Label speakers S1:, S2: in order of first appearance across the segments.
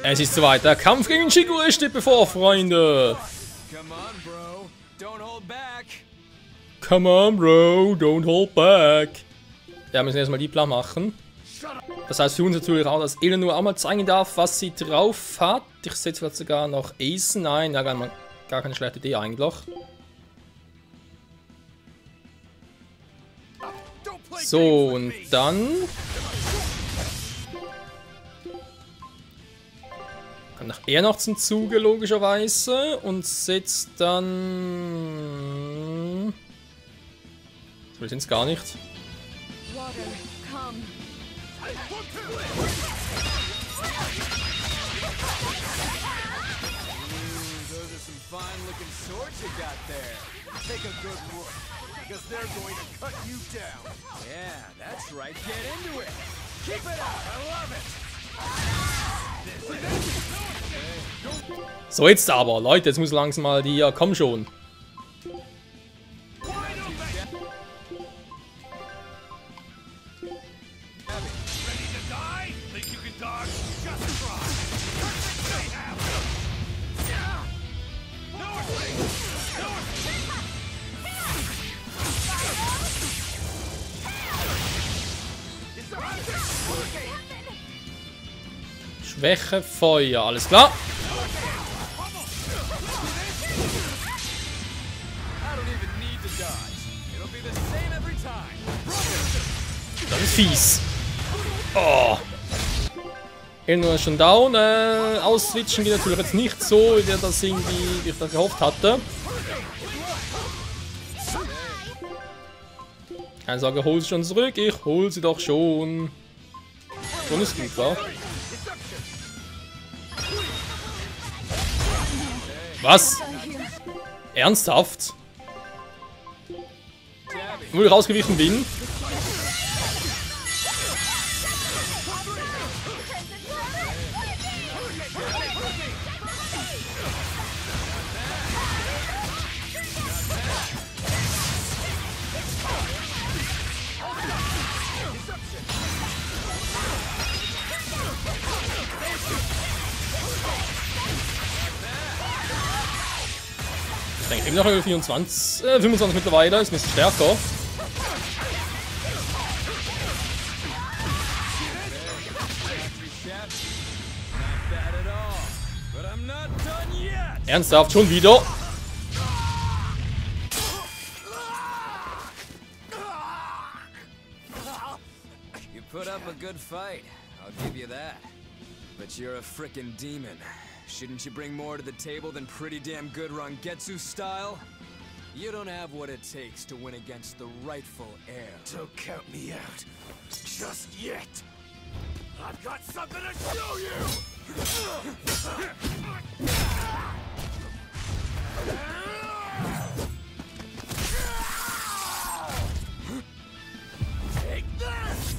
S1: Es ist soweit. Der Kampf gegen Shigure steht bevor, Freunde.
S2: Come on, bro. Don't hold back.
S1: Come on, bro. Don't hold back. Ja, wir müssen erstmal die Plan machen. Das heißt für uns natürlich auch, dass Ela nur einmal zeigen darf, was sie drauf hat. Ich setze vielleicht sogar noch Acen ein. Ja, gar keine schlechte Idee eigentlich. So, und dann kommt noch er noch zum Zuge, logischerweise. Und setzt dann... So sind es gar nicht.
S2: Because they're going to cut you down. Yeah, that's right. Get into it. Keep it up. I love it.
S1: So, jetzt aber, Leute, jetzt muss langsam mal die... komm schon. Schwäche, Feuer, alles klar. Das ist fies. Oh. Irgendwann ist schon down. Ausswitchen geht natürlich jetzt nicht so, wie ich das gehofft hatte. Keine Sorge, hol sie schon zurück. Ich hol sie doch schon. Schon ist gut, wa? Was? Ernsthaft? Nur rausgewichen bin. Ich denke, immer noch über 25 mittlerweile, ist ein bisschen stärker. Ernsthaft, schon wieder?
S2: You put up a good fight, I'll give you that. But you're a frickin' demon. Shouldn't you bring more to the table than pretty damn good Rangetsu style? You don't have what it takes to win against the rightful heir. Don't count me out. Just yet. I've got something to show you! Take this!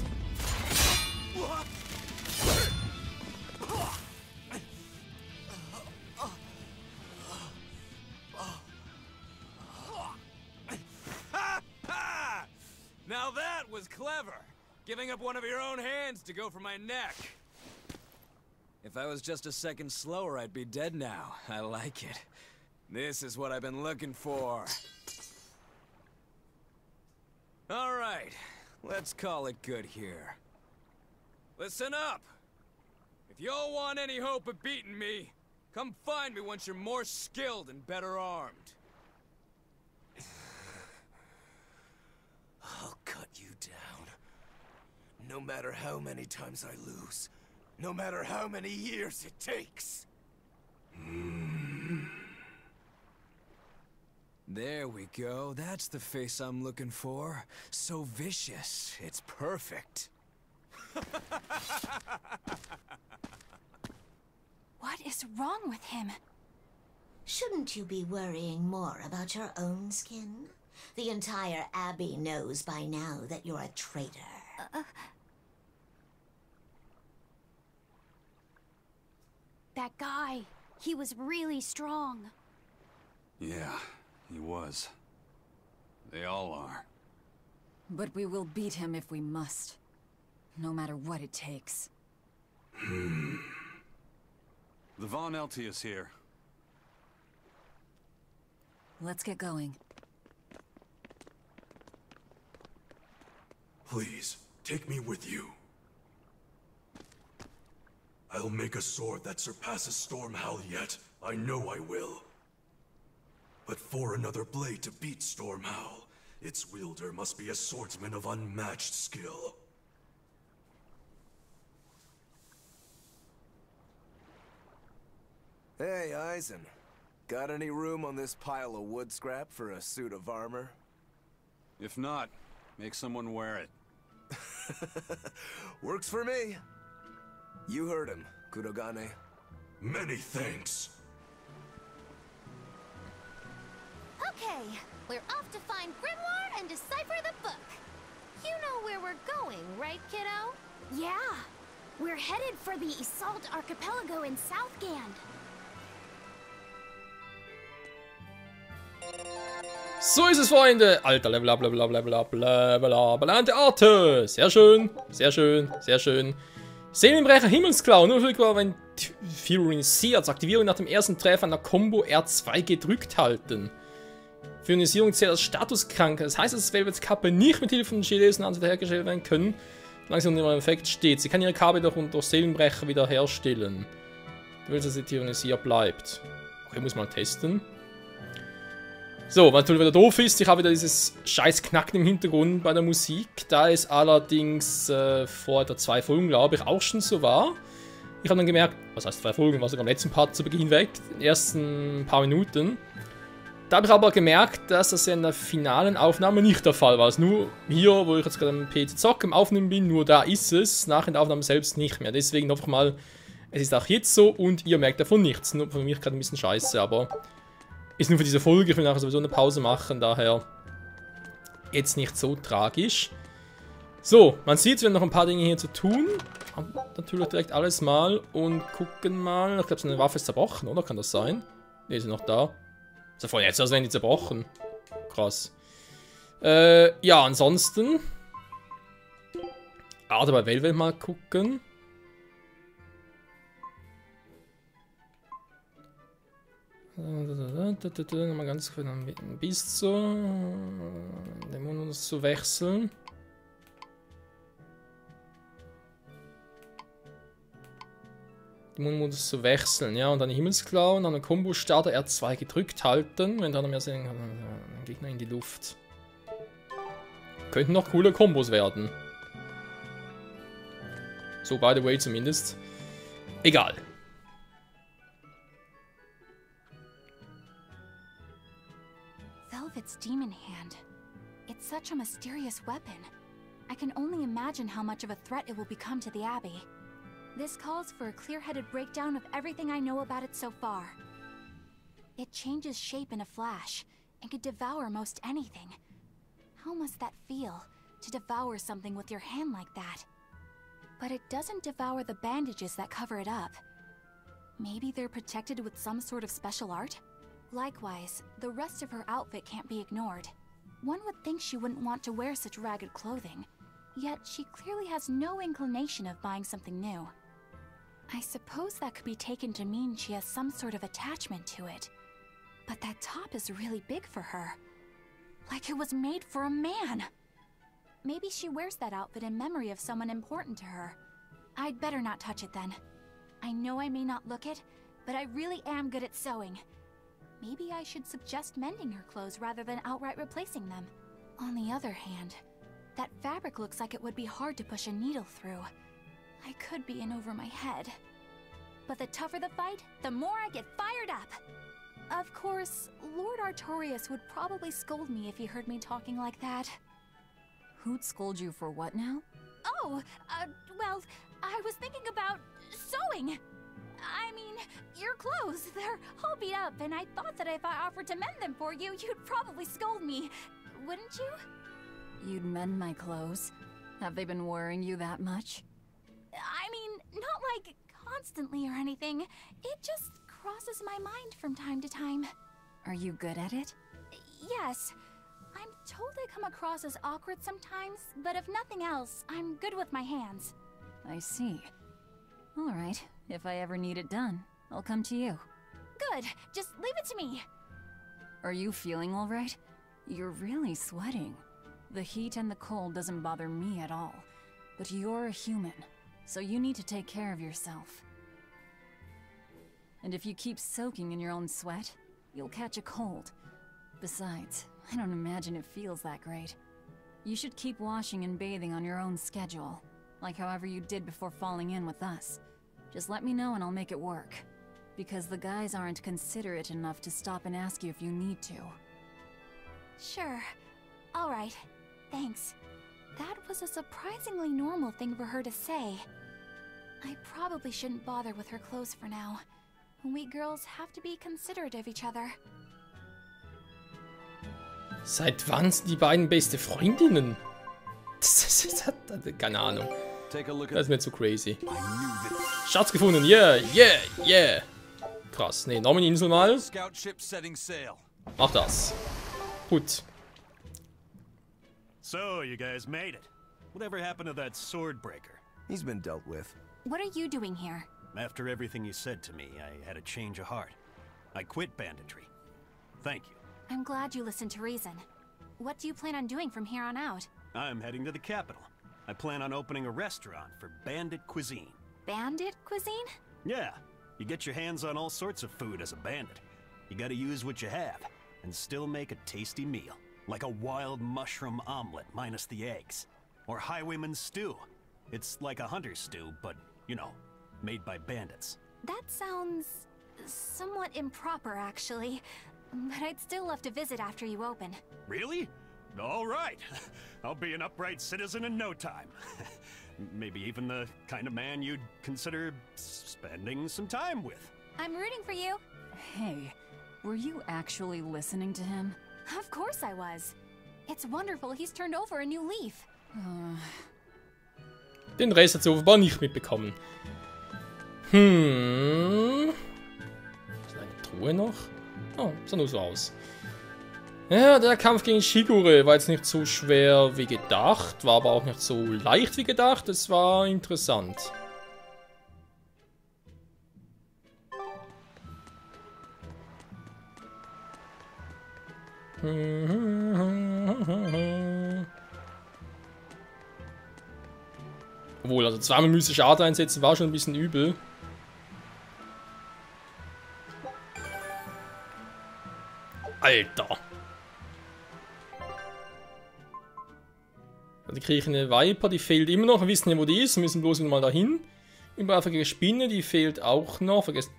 S2: Now that was clever! Giving up one of your own hands to go for my neck. If I was just a second slower, I'd be dead now. I like it. This is what I've been looking for. Alright, let's call it good here. Listen up! If y'all want any hope of beating me, come find me once you're more skilled and better armed. I'll cut you down. No matter how many times I lose. No matter how many years it takes. There we go. That's the face I'm looking for. So vicious. It's perfect.
S3: What is wrong with him?
S4: Shouldn't you be worrying more about your own skin? The entire Abbey knows by now that you're a traitor.
S3: That guy, he was really strong.
S5: Yeah, he was. They all are.
S6: But we will beat him if we must. No matter what it takes.
S5: The Von Elty is here.
S6: Let's get going.
S7: Please, take me with you. I'll make a sword that surpasses Stormhowl yet. I know I will. But for another blade to beat Stormhowl, its wielder must be a swordsman of unmatched skill.
S8: Hey, Eisen. Got any room on this pile of wood scrap for a suit of armor?
S5: If not, make someone wear it.
S8: Works for me. You heard him, Kurogane.
S7: Many thanks.
S9: Okay, we're off to find Grimoire and decipher the book. You know where we're going, right, kiddo?
S3: Yeah, we're headed for the Assault Archipelago in Southgand.
S1: So ist es, Freunde. Alter, Level up, Level up, Level up, Level up. Arte. Sehr schön, sehr schön, sehr schön. Seelenbrecher Himmelsklau. Nur für wenn Furionisiert. Aktivierung nach dem ersten Treffer an der Combo R2 gedrückt halten. Furionisierung zählt als statuskrank. Das heißt, dass Velvets Kappe nicht mit Hilfe von Gelesen hergestellt werden können, solange sie unter ihrem Effekt steht. Sie kann ihre Kappe doch unter Seelenbrecher wieder herstellen. Du willst, dass sie tyrannisiert bleibt. Okay, muss mal testen. So, was natürlich wieder doof ist, ich habe wieder dieses scheiß Knacken im Hintergrund bei der Musik, da es allerdings vor der 2 Folgen, glaube ich, auch schon so war. Ich habe dann gemerkt, was heißt 2 Folgen, war sogar im letzten Part zu Beginn weg, in den ersten paar Minuten. Da habe ich aber gemerkt, dass das ja in der finalen Aufnahme nicht der Fall war. Also nur hier, wo ich jetzt gerade am PC zocken, im Aufnehmen bin, nur da ist es, nach der Aufnahme selbst nicht mehr. Deswegen einfach mal, es ist auch jetzt so und ihr merkt davon nichts. Nur für mich gerade ein bisschen scheiße, aber ist nur für diese Folge. Ich will nachher sowieso eine Pause machen, daher jetzt nicht so tragisch. So, man sieht, wir haben noch ein paar Dinge hier zu tun. Haben natürlich direkt alles mal und gucken mal. Ich glaube, seine Waffe ist zerbrochen, oder? Kann das sein? Ne, ist sie noch da? Ist ja vorhin jetzt, als wären die zerbrochen. Krass. Ja, ansonsten. Gerade bei Velvet mal gucken. Nochmal ganz kurz ein bisschen Dämonus zu wechseln. Dämonenmodus zu wechseln, ja, und dann Himmelsklau und dann einen Combo-Starter R2 gedrückt halten, wenn dann mehr sehen kann, dann Gegner in die Luft. Könnten noch coole Kombos werden. So, by the way, zumindest. Egal.
S3: Velvet's demon hand. It's such a mysterious weapon. I can only imagine how much of a threat it will become to the Abbey. This calls for a clear-headed breakdown of everything I know about it so far. It changes shape in a flash, and could devour most anything. How must that feel, to devour something with your hand like that? But it doesn't devour the bandages that cover it up. Maybe they're protected with some sort of special art? Likewise, the rest of her outfit can't be ignored. One would think she wouldn't want to wear such ragged clothing, yet she clearly has no inclination of buying something new. I suppose that could be taken to mean she has some sort of attachment to it. But that top is really big for her. Like it was made for a man. Maybe she wears that outfit in memory of someone important to her. I'd better not touch it then. I know I may not look it, but I really am good at sewing. Maybe I should suggest mending her clothes rather than outright replacing them. On the other hand, that fabric looks like it would be hard to push a needle through. I could be in over my head. But the tougher the fight, the more I get fired up. Of course, Lord Artorias would probably scold me if he heard me talking like that.
S6: Who'd scold you for what now?
S3: Oh, well, I was thinking about sewing. I mean, your clothes, they're all beat up, and I thought that if I offered to mend them for you, you'd probably scold me. Wouldn't you?
S6: You'd mend my clothes? Have they been worrying you that much?
S3: I mean, not like constantly or anything. It just crosses my mind from time to time.
S6: Are you good at it?
S3: Yes. I'm told I come across as awkward sometimes, but if nothing else, I'm good with my hands.
S6: I see. All right, if I ever need it done. I'll come to you.
S3: Good. Just leave it to me.
S6: Are you feeling all right? You're really sweating. The heat and the cold doesn't bother me at all. But you're a human, so you need to take care of yourself. And if you keep soaking in your own sweat, you'll catch a cold. Besides, I don't imagine it feels that great. You should keep washing and bathing on your own schedule, like however you did before falling in with us. Just let me know and I'll make it work. Because the guys aren't considerate enough to stop and ask you if you need to.
S3: Sure. All right. Thanks. That was a surprisingly normal thing for her to say. I probably shouldn't bother with her clothes for now. We girls have to be considerate of each other.
S1: Seit wann sind die beiden beste Freundinnen? Keine Ahnung. Das ist mir zu crazy. Schatz gefunden, yeah, yeah, yeah. Krass, ne, noch eine Insel mal. Mach das. Gut.
S10: So, you guys made it. Whatever happened to that sword breaker?
S8: He's been dealt with.
S3: What are you doing here?
S10: After everything you said to me, I had a change of heart. I quit banditry. Thank you.
S3: I'm glad you listened to reason. What do you plan on doing from here on out?
S10: I'm heading to the capital. I plan on opening a restaurant for bandit cuisine.
S3: Bandit cuisine?
S10: Yeah, you get your hands on all sorts of food as a bandit. You gotta use what you have, and still make a tasty meal. Like a wild mushroom omelet minus the eggs. Or highwayman's stew. It's like a hunter's stew, but, you know, made by bandits.
S3: That sounds somewhat improper, actually. But I'd still love to visit after you open.
S10: Really? All right. I'll be an upright citizen in no time. Maybe even the kind of man you'd consider spending some time with.
S3: I'm rooting for you.
S6: Hey, were you actually listening to him?
S3: Of course I was. It's wonderful he's turned over a new leaf.
S1: Den Rest hat sie offenbar nicht mitbekommen. Ist eine Truhe noch? Oh, sah nur so aus. Ja, der Kampf gegen Shigure war jetzt nicht so schwer wie gedacht, war aber auch nicht so leicht wie gedacht. Es war interessant. Obwohl, also zweimal mystische Art einsetzen war schon ein bisschen übel. Alter! Die kriege ich eine Viper, die fehlt immer noch. Wir wissen ja, wo die ist. Wir müssen bloß wieder mal dahin. Übereifrige Spinne, die fehlt auch noch. Vergesst.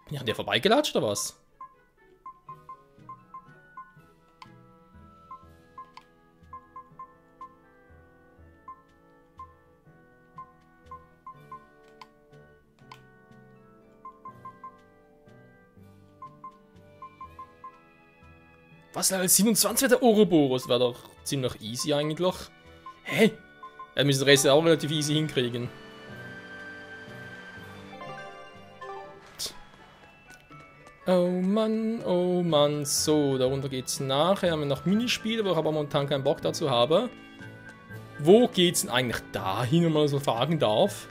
S1: Bin ich an der vorbeigelatscht oder was? Was, Level 27 der Ouroboros? War doch ziemlich easy eigentlich. Hä? Wir müssen den Rest auch relativ easy hinkriegen. Oh Mann. So, darunter geht's nachher. Haben wir noch Minispiele, aber ich aber momentan keinen Bock dazu habe. Wo geht's denn eigentlich dahin, wenn man so fragen darf?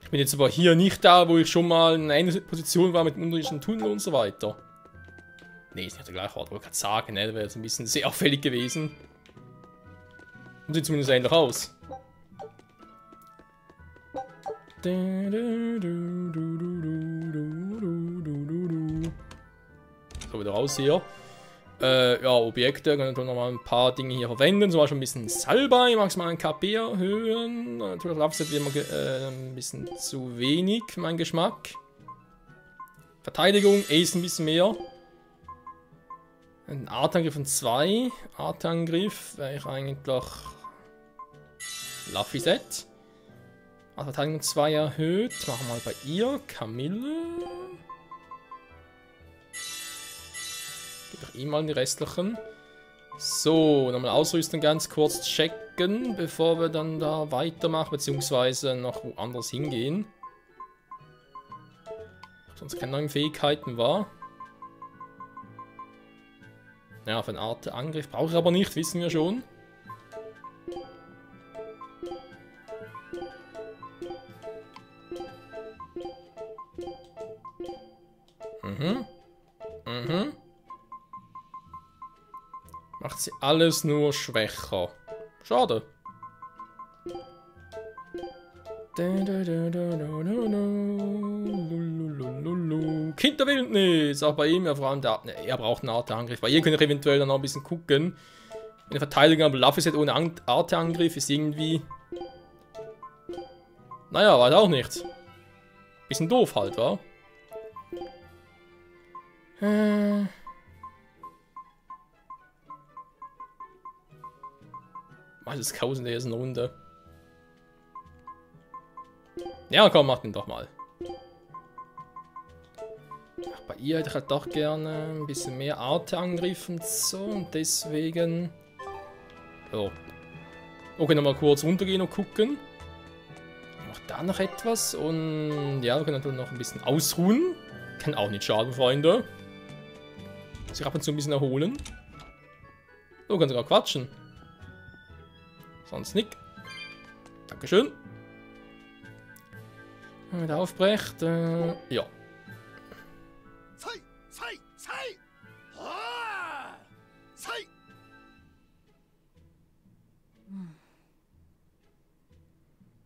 S1: Ich bin jetzt aber hier nicht da, wo ich schon mal in einer Position war mit dem unterirdischen Tunnel und so weiter. Ne, ist nicht der gleiche Ort, wollte ich gerade sagen, ne? Das wäre jetzt ein bisschen sehr auffällig gewesen. Und sieht zumindest ähnlich aus. So, wieder raus hier. Ja, Objekte, können wir noch mal ein paar Dinge hier verwenden. Zum Beispiel ein bisschen Salbei, maximalen KP erhöhen. Natürlich Lapset wie immer ein bisschen zu wenig für meinen Geschmack. Verteidigung, Ace ein bisschen mehr. Ein Artangriff von 2. Artangriff wäre ich eigentlich Luffy Set. Verteidigung 2 erhöht. Machen wir mal bei ihr. Camille. Gebe ich ihm mal die restlichen. So, nochmal Ausrüstung ganz kurz checken, bevor wir dann da weitermachen, beziehungsweise noch woanders hingehen. Sonst keine neuen Fähigkeiten war. Ja, für einen Art Angriff brauche ich aber nicht, wissen wir schon. Macht sie alles nur schwächer. Schade. Kinderwildnis! Auch bei ihm, ja vor allem der... Ne, er braucht einen Arte-Angriff. Bei ihr könnt ihr eventuell dann noch ein bisschen gucken. Eine Verteidigung am Laufset ohne Arte-Angriff ist irgendwie... Naja, weiß auch nicht. Bisschen doof halt, wa? Was ist Chaos in der ersten Runde? Ja, komm, mach den doch mal. Ach, bei ihr hätte ich halt doch gerne ein bisschen mehr Arte-Angriff und so. Und deswegen... So. Okay, nochmal kurz runtergehen und gucken. Macht da noch etwas. Und ja, wir können natürlich noch ein bisschen ausruhen. Kann auch nicht schaden, Freunde. Sich ab und zu ein bisschen erholen. So, können sogar quatschen. Sonst nicht. Dankeschön. Wieder aufbrecht. Ja.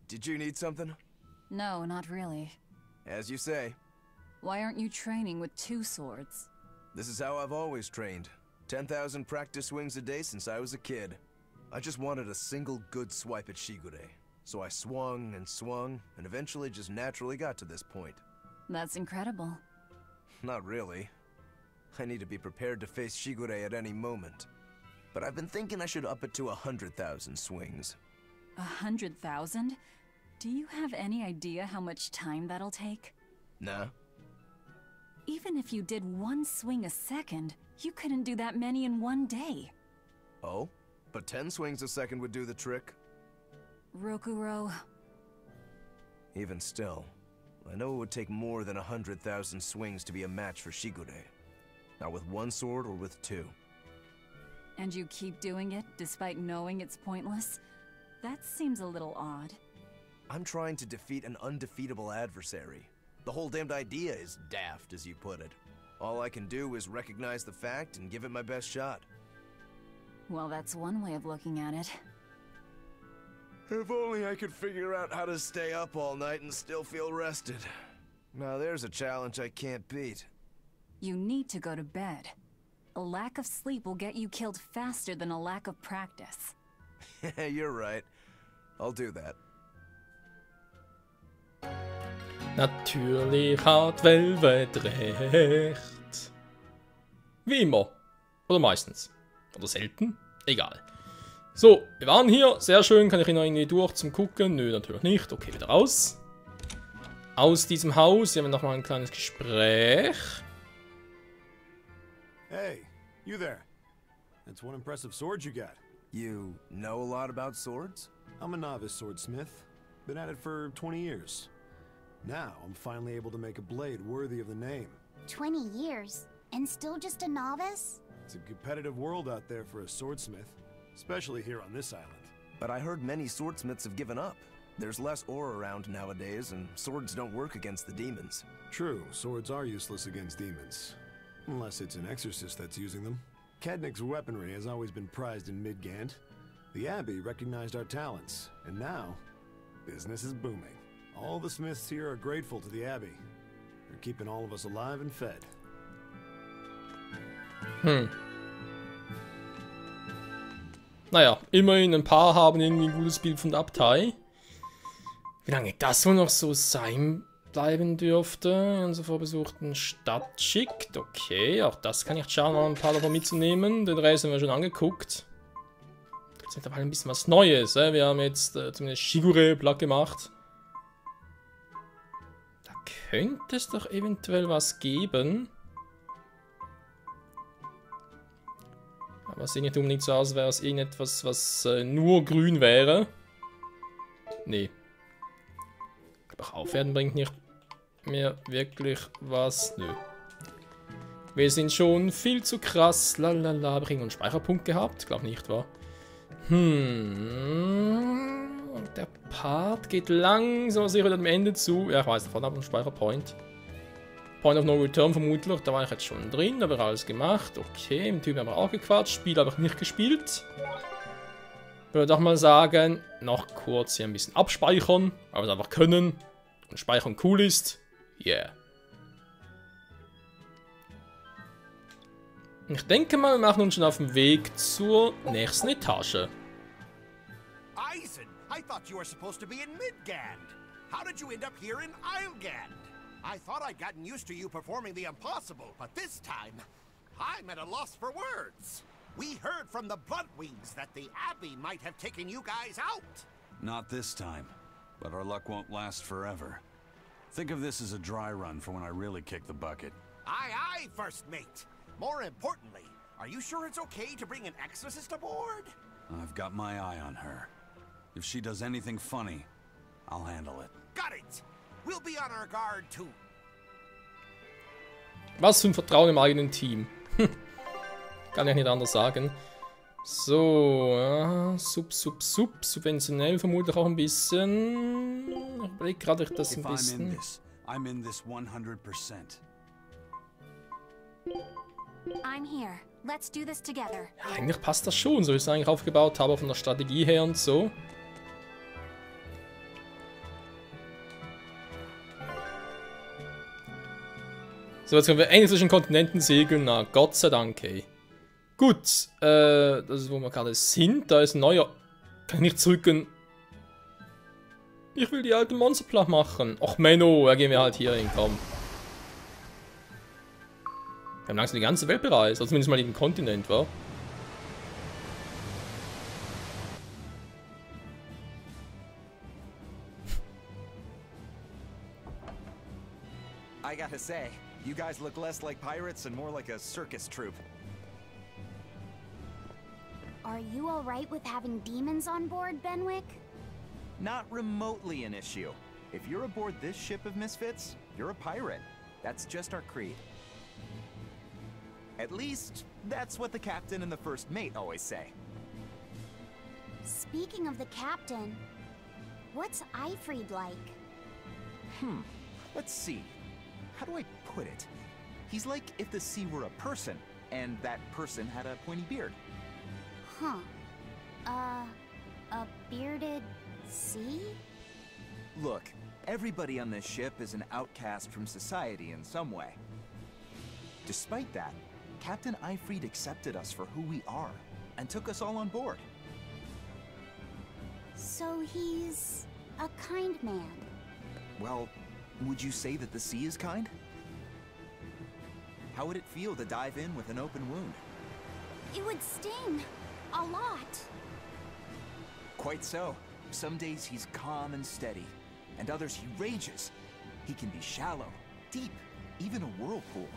S8: Did you need something?
S6: No, not really.
S8: As you say.
S6: Why aren't you training with 2 swords?
S8: This is how I've always trained. 10,000 practice swings a day since I was a kid. I just wanted a single good swipe at Shigure. So I swung, and eventually just naturally got to this point.
S6: That's incredible.
S8: Not really. I need to be prepared to face Shigure at any moment. But I've been thinking I should up it to 100,000 swings.
S6: 100,000? Do you have any idea how much time that'll take?
S8: Nah.
S6: Even if you did 1 swing a second, you couldn't do that many in 1 day.
S8: Oh? But 10 swings a second would do the trick.
S6: Rokuro.
S8: Even still, I know it would take more than 100,000 swings to be a match for Shigure. Not with 1 sword or with 2.
S6: And you keep doing it, despite knowing it's pointless? That seems a little odd.
S8: I'm trying to defeat an undefeatable adversary. The whole damned idea is daft, as you put it. All I can do is recognize the fact and give it my best shot.
S6: Well, that's one way of looking at it.
S8: If only I could figure out how to stay up all night and still feel rested. Now there's a challenge I can't beat.
S6: You need to go to bed. A lack of sleep will get you killed faster than a lack of practice.
S8: You're right. I'll do that.
S1: Natürlich hat Velvet recht. Wie immer. Oder meistens. Oder selten. Egal. So, wir waren hier. Sehr schön. Kann ich hier noch irgendwie durch zum Gucken? Nö, natürlich nicht. Okay, wieder raus. Aus diesem Haus. Hier haben wir nochmal ein kleines Gespräch.
S11: Hey, you there. That's one impressive sword you got.
S8: You know a lot about swords?
S11: I'm a novice swordsmith. Been at it for 20 years. Now, I'm finally able to make a blade worthy of the name.
S9: 20 years? And still just a novice?
S11: It's a competitive world out there for a swordsmith, especially here on this island.
S8: But I heard many swordsmiths have given up. There's less ore around nowadays, and swords don't work against the demons.
S11: True, swords are useless against demons. Unless it's an exorcist that's using them. Kadnik's weaponry has always been prized in Midgand. The Abbey recognized our talents, and now, business is booming. All the smiths here are grateful to the Abbey. They're keeping all of us alive and fed.
S1: Naja, immerhin ein paar haben irgendwie ein gutes Bild von der Abtei. Wie lange das wohl noch so sein bleiben dürfte. Unser vorbesuchten Stadt schickt. Okay, auch das kann ich schauen, mal ein paar davon mitzunehmen. Den Rest haben wir schon angeguckt. Jetzt ist aber ein bisschen was Neues. Wir haben jetzt zumindest Shigure platt gemacht. Da könnte es doch eventuell was geben. Aber es sieht nicht unbedingt so aus, als wäre es irgendetwas, was nur grün wäre. Nee. Auch aufwerten bringt nicht mehr wirklich was. Nö. Wir sind schon viel zu krass. Lalala, habe ich irgendeinen Speicherpunkt gehabt? Glaub nicht, wahr? Und der Part geht langsam sicher am Ende zu. Ja, ich weiß davon, aber einen Speicherpoint. Point of No Return vermutlich. Da war ich jetzt schon drin, aber alles gemacht. Okay, mit dem Typen haben wir auch gequatscht. Spiel habe ich nicht gespielt. Ich würde doch mal sagen, noch kurz hier ein bisschen abspeichern, weil wir es einfach können. Und Speichern cool ist. Yeah. Ich denke mal, wir machen uns schon auf den Weg zur nächsten Etage.
S12: Eisen, I thought you were supposed to be in Midgand. How did you end up here in Islegand? I thought I'd gotten used to you performing the impossible, but this time, I'm at a loss for words. We heard from the Bloodwings that the Abbey might have taken you guys out.
S5: Not this time, but our luck won't last forever. Think of this as a dry run for when I really kick the bucket.
S12: Aye, aye, First Mate. More importantly, are you sure it's okay to bring an exorcist aboard?
S5: I've got my eye on her. If she does anything funny, I'll handle it.
S12: Got it. We'll be on our guard too.
S1: Was für ein Vertrauen im eigenen Team. Kann ich nicht anders sagen. So, ja, subventionell vermutlich auch ein bisschen. Ich überlege gerade, ich das ein bisschen.
S5: I'm in this 100%.
S3: I'm here. Let's do this together.
S1: Ja, eigentlich passt das schon, so wie ich es eigentlich aufgebaut habe, von der Strategie her und so. So, jetzt können wir endlich zwischen Kontinenten segeln. Na, Gott sei Dank, ey. Gut, das ist, wo wir gerade sind. Da ist ein neuer. Kann ich nicht zurückgehen? Ich will die alte Monsterplach machen. Och, Menno, da gehen wir halt hier hin, komm. Wir haben langsam die ganze Welt bereist. Also zumindest mal jeden Kontinent, wa?
S13: I gotta say, you guys look less like pirates and more like a circus troupe.
S9: Are you alright with having demons on board, Benwick?
S13: Not remotely an issue. If you're aboard this ship of misfits, you're a pirate. That's just our creed. At least, that's what the captain and the first mate always say.
S9: Speaking of the captain, what's Eifried like?
S13: Let's see. How do I put it? He's like if the sea were a person, and that person had a pointy beard.
S9: Huh. A bearded sea?
S13: Look, everybody on this ship is an outcast from society in some way. Despite that, Captain Eifried accepted us for who we are, and took us all on board.
S9: So he's a kind man.
S13: Well, would you say that the sea is kind? How would it feel to dive in with an open wound?
S9: It would sting. A lot.
S13: Quite so. Some days he's calm and steady, and others he rages. He can be shallow, deep, even a whirlpool.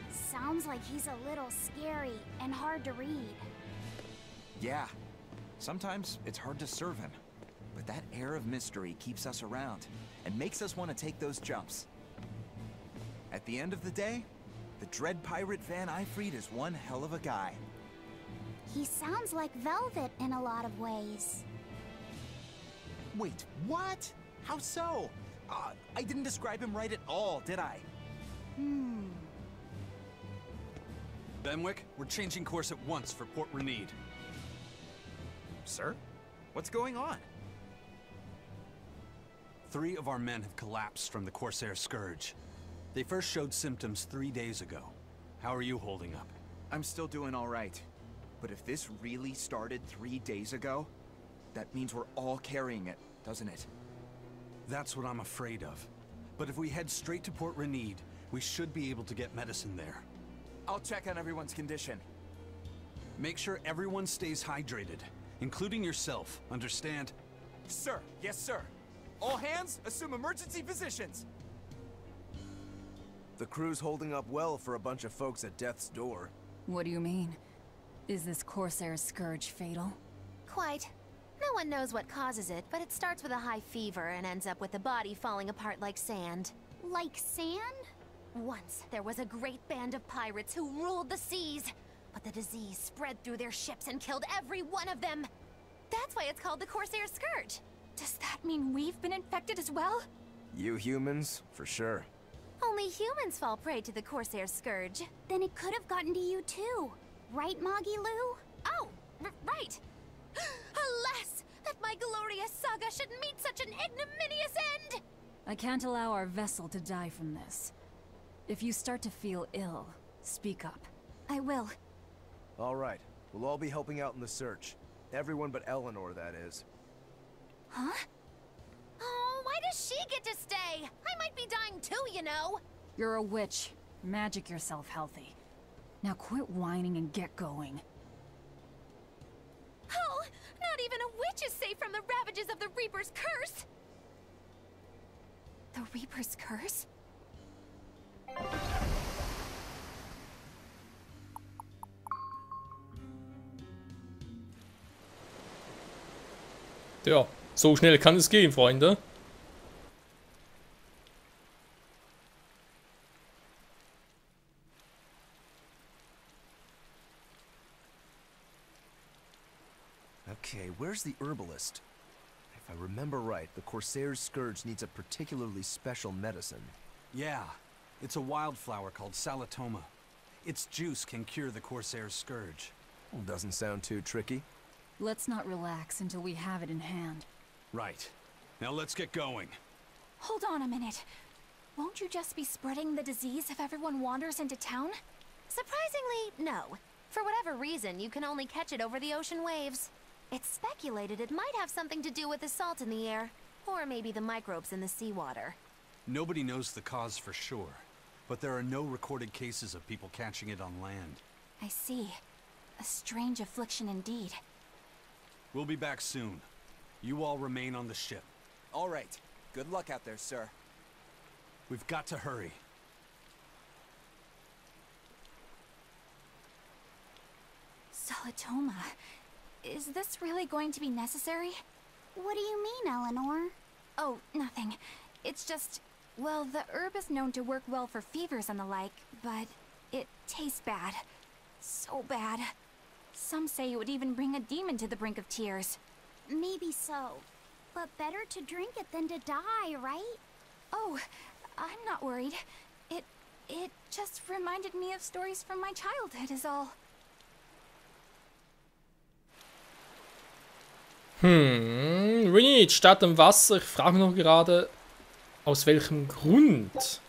S9: Sounds like he's a little scary and hard to read.
S13: Yeah. Sometimes it's hard to serve him. But that air of mystery keeps us around, and makes us want to take those jumps. At the end of the day, the dread pirate Van Eifried is one hell of a guy.
S9: He sounds like Velvet in a lot of ways.
S13: Wait, what? How so? I didn't describe him right at all, did I?
S5: Benwick, we're changing course at once for Port Renede.
S13: Sir? What's going on?
S5: 3 of our men have collapsed from the Corsair Scourge. They first showed symptoms 3 days ago. How are you holding up?
S13: I'm still doing all right. But if this really started 3 days ago, that means we're all carrying it, doesn't it?
S5: That's what I'm afraid of. But if we head straight to Port Renede, we should be able to get medicine there.
S13: I'll check on everyone's condition.
S5: Make sure everyone stays hydrated, including yourself, understand?
S13: Sir, yes sir. All hands, assume emergency positions.
S8: The crew's holding up well for a bunch of folks at death's door.
S6: What do you mean? Is this Corsair Scourge fatal?
S9: Quite. No one knows what causes it, but it starts with a high fever and ends up with the body falling apart like sand. Like sand? Once, there was a great band of pirates who ruled the seas, but the disease spread through their ships and killed every one of them. That's why it's called the Corsair Scourge.
S3: Does that mean we've been infected as well?
S8: You humans, for sure.
S9: Only humans fall prey to the Corsair Scourge.
S14: Then it could have gotten to you too. Right, Moggy Lou?
S9: Oh, right. Alas, that my glorious saga should meet such an ignominious end!
S6: I can't allow our vessel to die from this. If you start to feel ill, speak up.
S3: I will.
S8: All right, we'll all be helping out in the search. Everyone but Eleanor, that is.
S3: Huh?
S9: Oh, why does she get to stay? I might be dying too, you know.
S6: You're a witch. Magic yourself healthy. Now quit whining and get going.
S9: Oh, not even a witch is safe from the ravages of the Reaper's curse!
S3: The Reaper's curse?
S1: Ja, so schnell kann es gehen, Freunde.
S8: Okay, where's the herbalist? If I remember right, the Corsair's Scourge needs a particularly special medicine.
S5: Yeah, it's a wildflower called Salatoma. Its juice can cure the Corsair's Scourge.
S8: Well, doesn't sound too tricky.
S6: Let's not relax until we have it in hand.
S5: Right. Now let's get going.
S3: Hold on a minute. Won't you just be spreading the disease if everyone wanders into town?
S9: Surprisingly, no. For whatever reason, you can only catch it over the ocean waves. It's speculated it might have something to do with the salt in the air, or maybe the microbes in the seawater.
S5: Nobody knows the cause for sure, but there are no recorded cases of people catching it on land.
S3: I see. A strange affliction indeed.
S5: We'll be back soon. You all remain on the ship.
S13: All right. Good luck out there, sir.
S5: We've got to hurry.
S3: Salatoma. Is this really going to be necessary?
S14: What do you mean, Eleanor?
S3: Oh, nothing. It's just, well, the herb is known to work well for fevers and the like, but it tastes bad. So bad. Some say it would even bring a demon to the brink of tears.
S14: Maybe so. But better to drink it than to die, right?
S3: Oh, I'm not worried. It just reminded me of stories from my childhood is all.
S1: Renit, Stadt im Wasser. Ich frage mich noch gerade, aus welchem Grund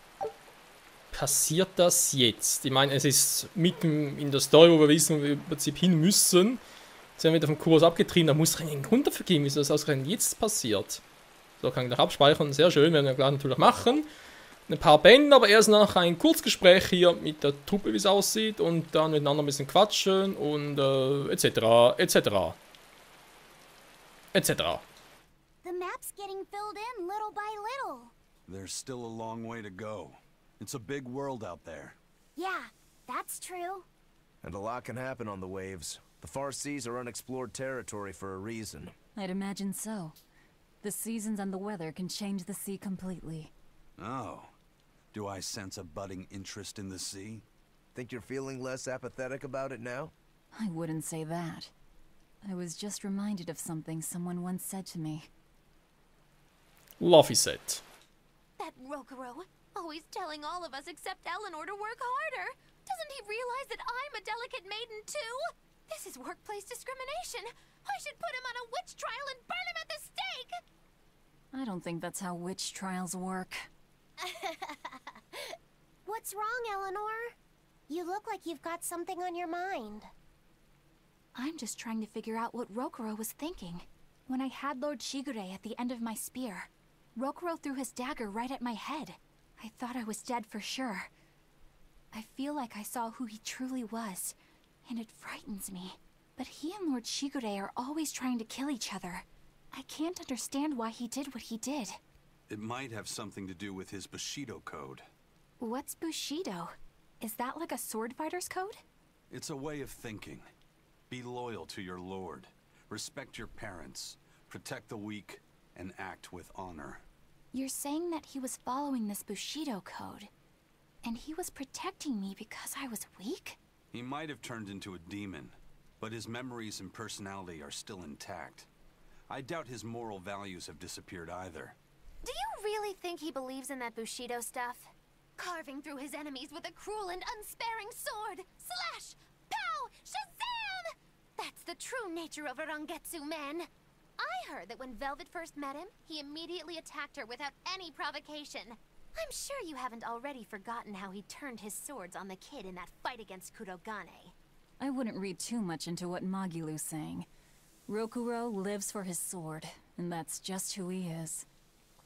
S1: passiert das jetzt? Ich meine, es ist mitten in der Story, wo wir wissen, wo wir im Prinzip hin müssen. Jetzt werden wir wieder vom Kurs abgetrieben, da muss es einen Grund dafür geben, wieso das ausgerechnet jetzt passiert. So, kann ich noch abspeichern, sehr schön, werden wir gleich natürlich machen. Ein paar Bände, aber erst nach ein Kurzgespräch hier mit der Truppe, wie es aussieht, und dann miteinander ein bisschen quatschen und etc. etc. etc.
S14: The map's getting filled in little by little.
S5: There's still a long way to go. It's a big world out there.
S14: Yeah, that's true.
S8: And a lot can happen on the waves. The far seas are unexplored territory for a reason.
S6: I'd imagine so. The seasons and the weather can change the sea completely.
S5: Oh. Do I sense a budding interest in the sea?
S8: Think you're feeling less apathetic about it now?
S6: I wouldn't say that. I was just reminded of something someone once said to me.
S1: Luffy said.
S9: That Rokuro, always telling all of us except Eleanor to work harder. Doesn't he realize that I'm a delicate maiden too? This is workplace discrimination. I should put him on a witch trial and burn him at the stake!
S6: I don't think that's how witch trials work.
S14: What's wrong, Eleanor? You look like you've got something on your mind.
S3: I'm just trying to figure out what Rokuro was thinking. When I had Lord Shigure at the end of my spear, Rokuro threw his dagger right at my head. I thought I was dead for sure. I feel like I saw who he truly was, and it frightens me. But he and Lord Shigure are always trying to kill each other. I can't understand why he did what he did.
S5: It might have something to do with his Bushido code.
S3: What's Bushido? Is that like a sword fighter's code?
S5: It's a way of thinking. Be loyal to your lord. Respect your parents. Protect the weak. And act with honor.
S3: You're saying that he was following this Bushido code. And he was protecting me because I was weak?
S5: He might have turned into a demon, but his memories and personality are still intact. I doubt his moral values have disappeared either.
S9: Do you really think he believes in that Bushido stuff? Carving through his enemies with a cruel and unsparing sword! Slash! Pow! Shazam! That's the true nature of a Rangetsu man. I heard that when Velvet first met him, he immediately attacked her without any provocation. I'm sure you haven't already forgotten how he turned his swords on the kid in that fight against Kurogane.
S6: I wouldn't read too much into what Magilu's saying. Rokuro lives for his sword, and that's just who he is.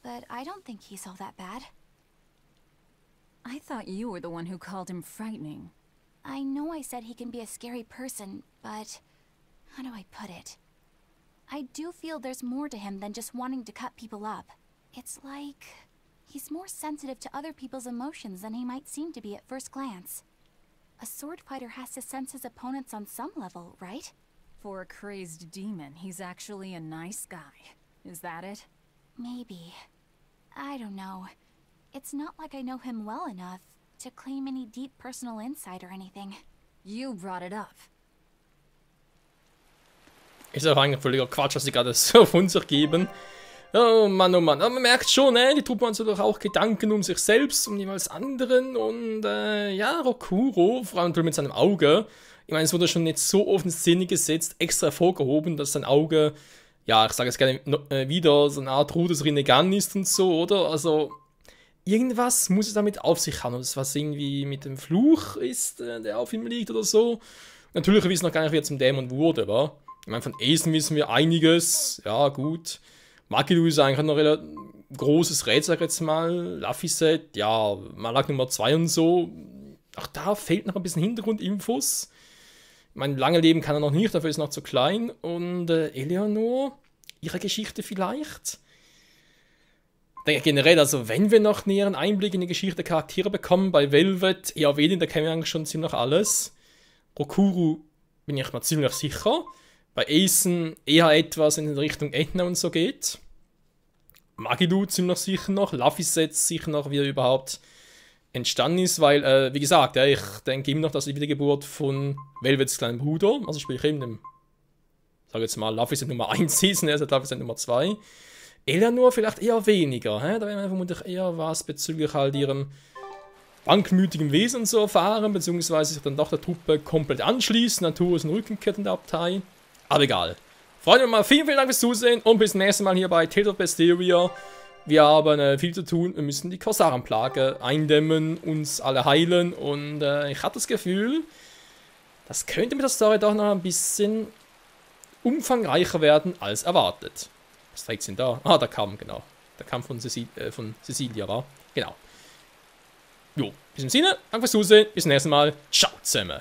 S3: But I don't think he's all that bad.
S6: I thought you were the one who called him frightening.
S3: I know I said he can be a scary person, but how do I put it? I do feel there's more to him than just wanting to cut people up. It's like he's more sensitive to other people's emotions than he might seem to be at first glance. A sword fighter has to sense his opponents on some level, right?
S6: For a crazed demon, he's actually a nice guy. Is that it?
S3: Maybe. I don't know. It's not like I know him well enough to claim any deep personal insight or anything.
S6: You brought it up.
S1: Ist auch eigentlich völliger Quatsch, was sie gerade so von sich geben. Oh Mann, oh Mann. Aber man merkt schon, die Truppe hat sich auch Gedanken um sich selbst, um jeweils anderen. Und ja, Rokuro, vor allem mit seinem Auge. Ich meine, es wurde schon nicht so offensinnig gesetzt, extra hervorgehoben, dass sein Auge, ja, ich sage es gerne wieder, so eine Art Rudus Rinnegan ist und so, oder? Also, irgendwas muss es damit auf sich haben. Was irgendwie mit dem Fluch ist, der auf ihm liegt oder so. Natürlich wissen wir noch gar nicht, wie er zum Dämon wurde, aber ich meine, von Asen wissen wir einiges. Ja, gut. Magilu ist eigentlich noch ein großes Rätsel, sag ich jetzt mal. Laphicet, ja, Malak Nummer 2 und so. Auch da fehlt noch ein bisschen Hintergrundinfos. Ich meine, lange leben kann er noch nicht, dafür ist er noch zu klein. Und Eleanor, ihre Geschichte vielleicht? Ich denke generell, also wenn wir noch näheren Einblick in die Geschichte der Charaktere bekommen, bei Velvet, ja, da kennen wir eigentlich schon ziemlich alles. Rokuro bin ich mir ziemlich sicher. Bei Asen eher etwas in Richtung Etna und so geht. Magilu ziemlich sicher noch. Laphicet sicher noch, wie er überhaupt entstanden ist, weil, wie gesagt, ja, ich denke immer noch, dass die Wiedergeburt von Velvets kleinen Bruder, also spiele ich eben dem, sag jetzt mal, Laphicet Nummer 1 ist, er ist Laphicet Nummer 2. Eleanor vielleicht eher weniger, da werden wir vermutlich eher was bezüglich halt ihrem bankmütigen Wesen so erfahren, beziehungsweise sich dann doch der Truppe komplett anschließen, Natur ist ein Rückenkehrt in der Abtei. Aber egal. Freunde, mal vielen Dank fürs Zusehen und bis zum nächsten Mal hier bei Tales of Berseria. Wir haben viel zu tun, wir müssen die Korsarenplage eindämmen, uns alle heilen und ich habe das Gefühl, das könnte mit der Story doch noch ein bisschen umfangreicher werden als erwartet. Was trägt es denn da? Ah, der Kamm, genau. Der Kamm von Cecilia war. Genau. Jo, bis zum Sinne, danke fürs Zusehen, bis zum nächsten Mal. Ciao zusammen.